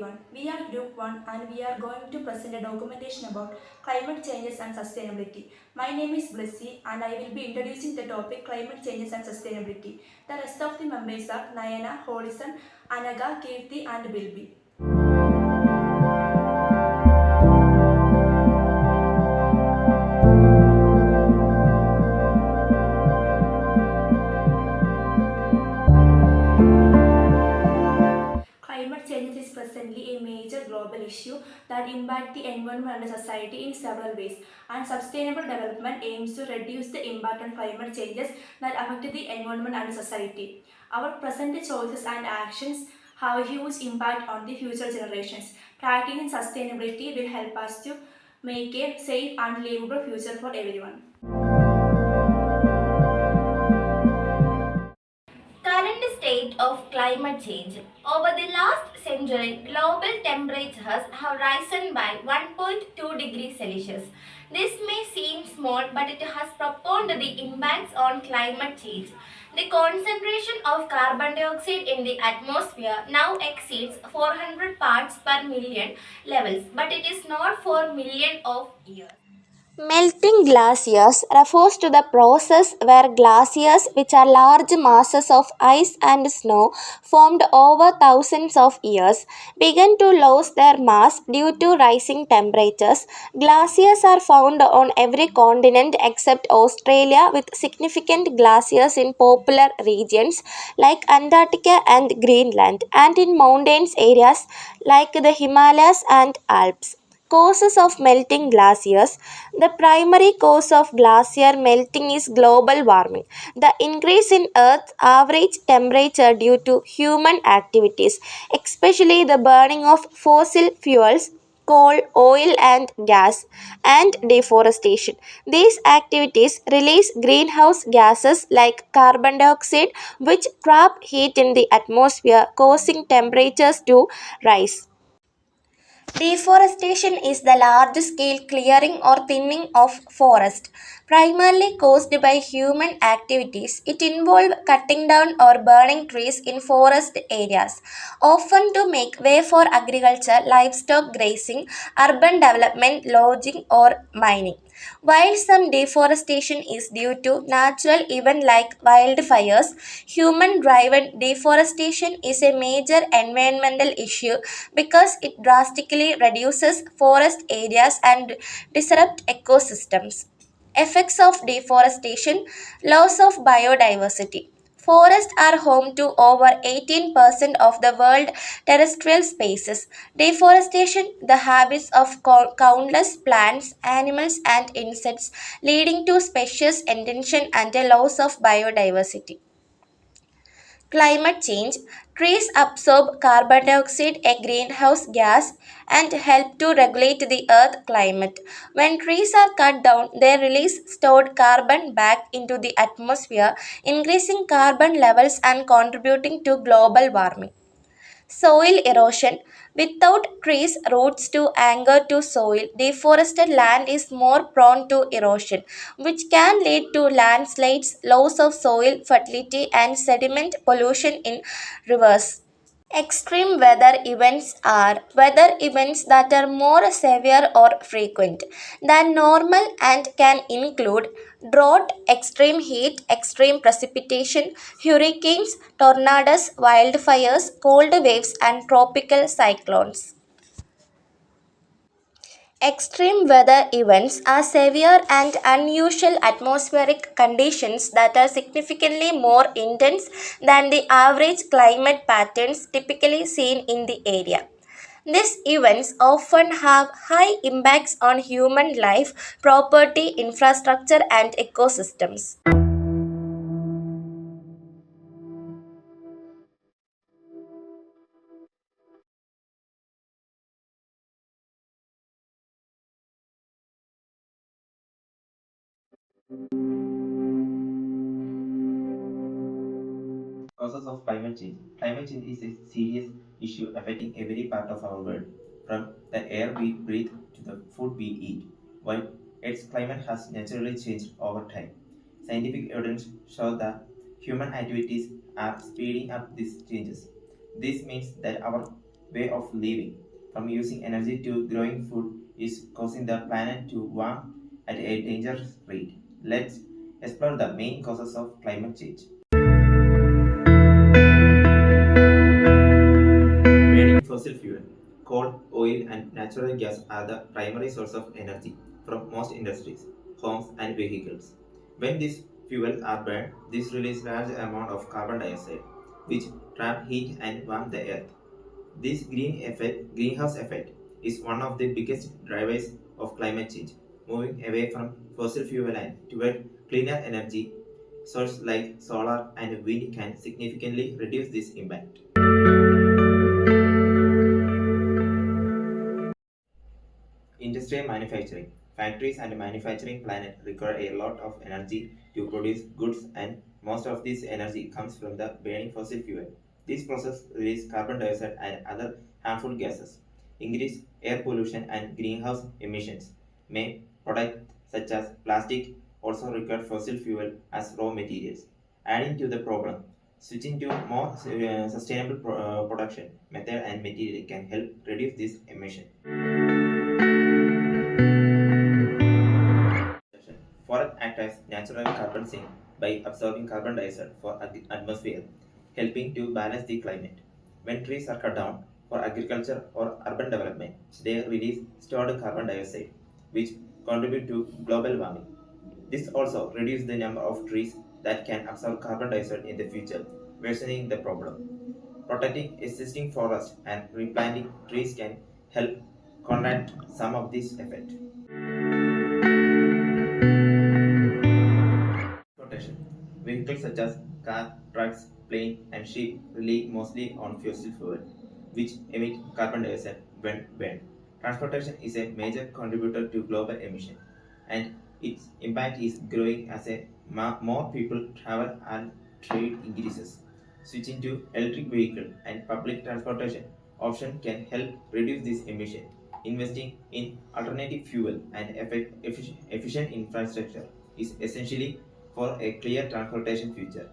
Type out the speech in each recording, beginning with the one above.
everyone. We are Group 1 and we are going to present a documentation about climate changes and sustainability. My name is Blessy and I will be introducing the topic climate changes and sustainability. The rest of the members are Nayana, Holison, Anaga, Kirti and Bilby. Climate change is presently a major global issue that impacts the environment and society in several ways. And sustainable development aims to reduce the impact on climate changes that affect the environment and society. Our present choices and actions have a huge impact on the future generations. Practicing sustainability will help us to make a safe and livable future for everyone. Current state of climate change. Over the last century, global temperatures have risen by 1.2 degrees Celsius. This may seem small, but it has profound the impacts on climate change. The concentration of carbon dioxide in the atmosphere now exceeds 400 parts per million levels, but it is not for millions of years. Melting glaciers refers to the process where glaciers, which are large masses of ice and snow formed over thousands of years, begin to lose their mass due to rising temperatures. Glaciers are found on every continent except Australia, with significant glaciers in popular regions like Antarctica and Greenland, and in mountainous areas like the Himalayas and Alps. Causes of melting glaciers. The primary cause of glacier melting is global warming, the increase in Earth's average temperature due to human activities, especially the burning of fossil fuels, coal, oil, and gas, and deforestation. These activities release greenhouse gases like carbon dioxide, which trap heat in the atmosphere, causing temperatures to rise. Deforestation is the large scale clearing or thinning of forest, primarily caused by human activities. It involves cutting down or burning trees in forest areas, often to make way for agriculture, livestock grazing, urban development, lodging, or mining. While some deforestation is due to natural events like wildfires, human driven deforestation is a major environmental issue because it drastically reduces forest areas and disrupt ecosystems. Effects of deforestation, loss of biodiversity. Forests are home to over 18% of the world terrestrial spaces. Deforestation, the habits of countless plants, animals, and insects, leading to species extinction and a loss of biodiversity. Climate change. Trees absorb carbon dioxide, a greenhouse gas, and help to regulate the earth climate. When trees are cut down, they release stored carbon back into the atmosphere, increasing carbon levels and contributing to global warming. Soil erosion. Without trees roots to anchor to soil, deforested land is more prone to erosion, which can lead to landslides, loss of soil fertility, and sediment pollution in rivers. Extreme weather events are weather events that are more severe or frequent than normal and can include drought, extreme heat, extreme precipitation, hurricanes, tornadoes, wildfires, cold waves, and tropical cyclones. Extreme weather events are severe and unusual atmospheric conditions that are significantly more intense than the average climate patterns typically seen in the area. These events often have high impacts on human life, property, infrastructure, and ecosystems. Causes of climate change. Climate change is a serious issue affecting every part of our world, from the air we breathe to the food we eat. While its climate has naturally changed over time, scientific evidence shows that human activities are speeding up these changes. This means that our way of living, from using energy to growing food, is causing the planet to warm at a dangerous rate. Let's explore the main causes of climate change. Burning fossil fuel, coal, oil, and natural gas are the primary source of energy from most industries, homes, and vehicles. When these fuels are burned, this releases large amount of carbon dioxide, which trap heat and warm the earth. This greenhouse effect is one of the biggest drivers of climate change. Moving away from fossil fuel and toward cleaner energy sources like solar and wind can significantly reduce this impact. Industrial manufacturing. Factories and manufacturing plants require a lot of energy to produce goods, and most of this energy comes from the burning fossil fuel. This process releases carbon dioxide and other harmful gases, increase air pollution and greenhouse emissions. May products such as plastic also require fossil fuel as raw materials. Adding to the problem, switching to more sustainable production method and material can help reduce this emission. Forests act as natural carbon sink by absorbing carbon dioxide for the atmosphere, helping to balance the climate. When trees are cut down for agriculture or urban development, they release stored carbon dioxide, which contribute to global warming. This also reduces the number of trees that can absorb carbon dioxide in the future, worsening the problem. Protecting existing forests and replanting trees can help combat some of this effect. Transportation. Vehicles such as car, trucks, planes, and ships rely mostly on fossil fuel, which emit carbon dioxide when burned. Transportation is a major contributor to global emission, and its impact is growing as more people travel and trade increases. Switching to electric vehicle and public transportation option can help reduce this emission. Investing in alternative fuel and efficient infrastructure is essentially for a clear transportation future.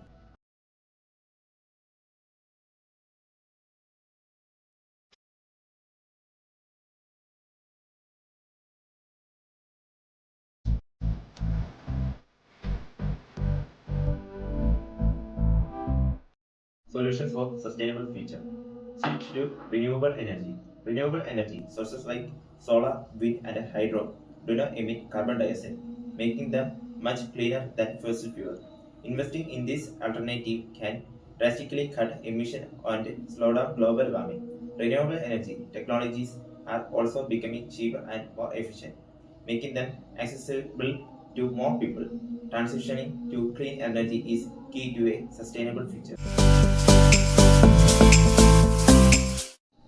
Solutions for sustainable future. Switch to renewable energy. Renewable energy sources like solar, wind, and hydro do not emit carbon dioxide, making them much cleaner than fossil fuel. Investing in this alternative can drastically cut emission and slow down global warming. Renewable energy technologies are also becoming cheaper and more efficient, making them accessible to more people. Transitioning to clean energy is key to a sustainable future.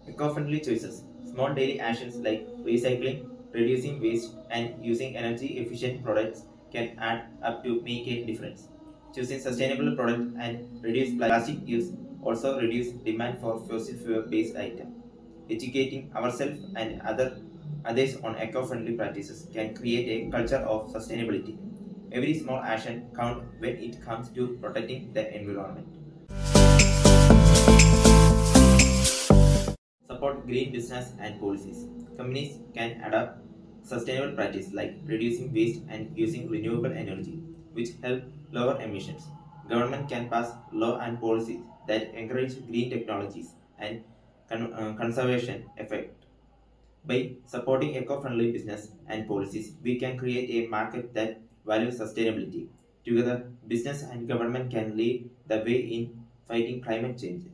Eco-friendly choices. Small daily actions like recycling, reducing waste, and using energy-efficient products can add up to make a difference. Choosing sustainable products and reduce plastic use also reduce demand for fossil fuel-based items. Educating ourselves and others on eco-friendly practices can create a culture of sustainability. Every small action counts when it comes to protecting the environment. Support green business and policies. Companies can adopt sustainable practices like reducing waste and using renewable energy, which help lower emissions. Government can pass law and policies that encourage green technologies and conservation effect. By supporting eco-friendly business and policies, we can create a market that values sustainability. Together, business and government can lead the way in fighting climate change.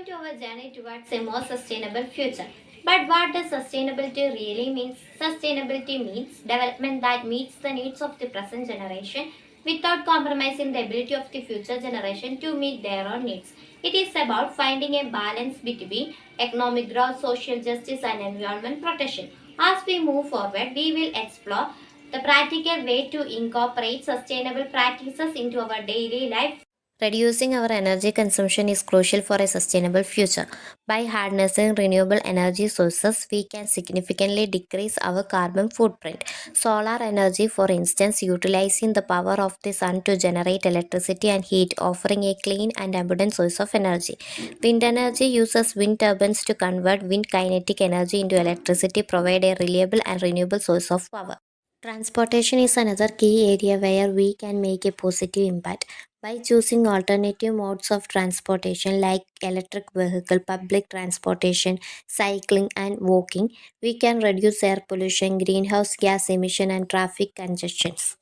To our journey towards a more sustainable future. But what does sustainability really mean? Sustainability means development that meets the needs of the present generation without compromising the ability of the future generation to meet their own needs. It is about finding a balance between economic growth, social justice, and environment protection. As we move forward, we will explore the practical way to incorporate sustainable practices into our daily life Reducing our energy consumption is crucial for a sustainable future. By harnessing renewable energy sources, we can significantly decrease our carbon footprint. Solar energy, for instance, utilizing the power of the sun to generate electricity and heat, offering a clean and abundant source of energy. Wind energy uses wind turbines to convert wind kinetic energy into electricity, provide a reliable and renewable source of power. Transportation is another key area where we can make a positive impact. By choosing alternative modes of transportation like electric vehicle, public transportation, cycling, and walking, we can reduce air pollution, greenhouse gas emission, and traffic congestions.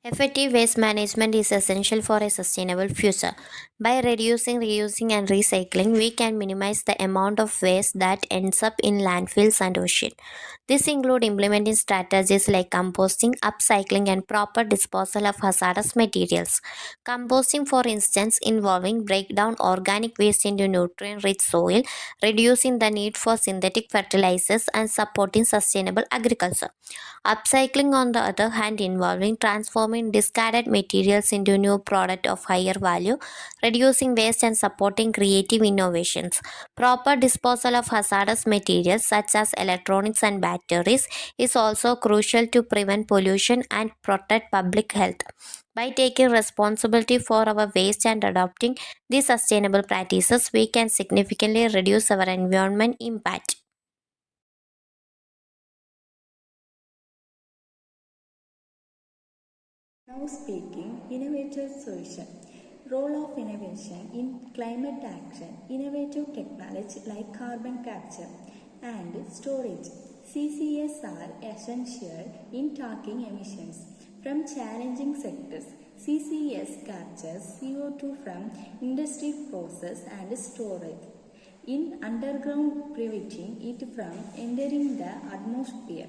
Effective waste management is essential for a sustainable future. By reducing, reusing, and recycling, we can minimize the amount of waste that ends up in landfills and ocean. This includes implementing strategies like composting, upcycling, and proper disposal of hazardous materials. Composting, for instance, involving breakdown organic waste into nutrient-rich soil, reducing the need for synthetic fertilizers, and supporting sustainable agriculture. Upcycling, on the other hand, involving transforming discarded materials into new product of higher value, reducing waste and supporting creative innovations. Proper disposal of hazardous materials such as electronics and batteries is also crucial to prevent pollution and protect public health. By taking responsibility for our waste and adopting these sustainable practices, we can significantly reduce our environment impact. Now speaking, innovative solution. Role of innovation in climate action. Innovative technology like carbon capture and storage CCS are essential in tracking emissions from challenging sectors. CCS captures CO2 from industry process and storage in underground, preventing it from entering the atmosphere.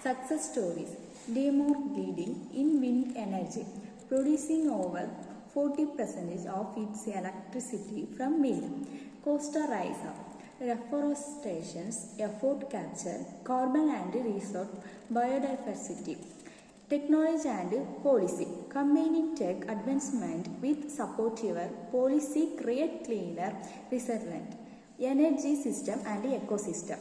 Success stories. Denmark leading in wind energy, producing over 40% of its electricity from wind. Costa Rica, reforestation effort capture carbon and restore biodiversity. Technology and policy. Combining tech advancement with supportive policy create cleaner, resilient energy system and ecosystem.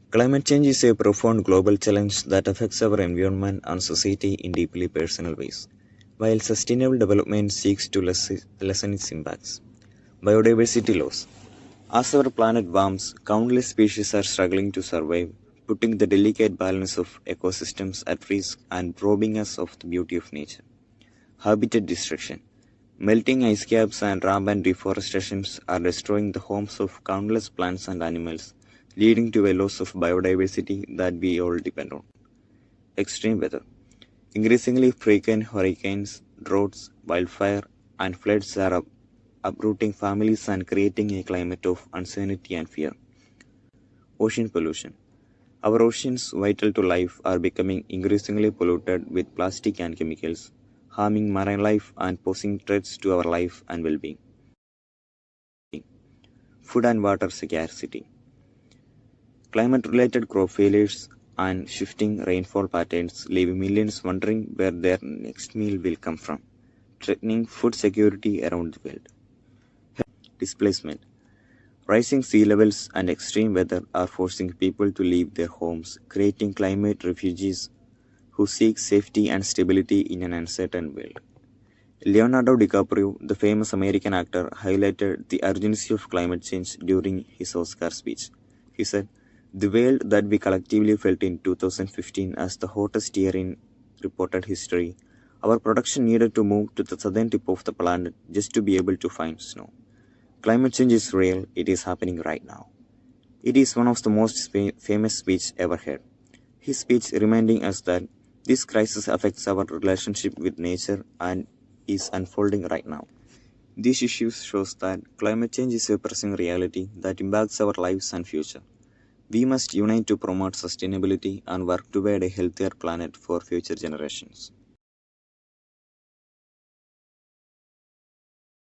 Climate change is a profound global challenge that affects our environment and society in deeply personal ways, while sustainable development seeks to lessen its impacts. Biodiversity loss. As our planet warms, countless species are struggling to survive, putting the delicate balance of ecosystems at risk and robbing us of the beauty of nature. Habitat destruction. Melting ice caps and rampant deforestation are destroying the homes of countless plants and animals, leading to a loss of biodiversity that we all depend on. Extreme weather. Increasingly frequent hurricanes, droughts, wildfire, and floods are uprooting families and creating a climate of uncertainty and fear. Ocean pollution. Our oceans, vital to life, are becoming increasingly polluted with plastic and chemicals, harming marine life and posing threats to our life and well-being. Food and water scarcity. Climate-related crop failures and shifting rainfall patterns leave millions wondering where their next meal will come from, threatening food security around the world. Displacement. Rising sea levels and extreme weather are forcing people to leave their homes, creating climate refugees who seek safety and stability in an uncertain world. Leonardo DiCaprio, the famous American actor, highlighted the urgency of climate change during his Oscar speech. He said, "The world that we collectively felt in 2015 as the hottest year in reported history, our production needed to move to the southern tip of the planet just to be able to find snow. Climate change is real, it is happening right now." It is one of the most famous speeches ever heard. His speech reminding us that this crisis affects our relationship with nature and is unfolding right now. These issues shows that climate change is a pressing reality that impacts our lives and future. We must unite to promote sustainability and work toward a healthier planet for future generations.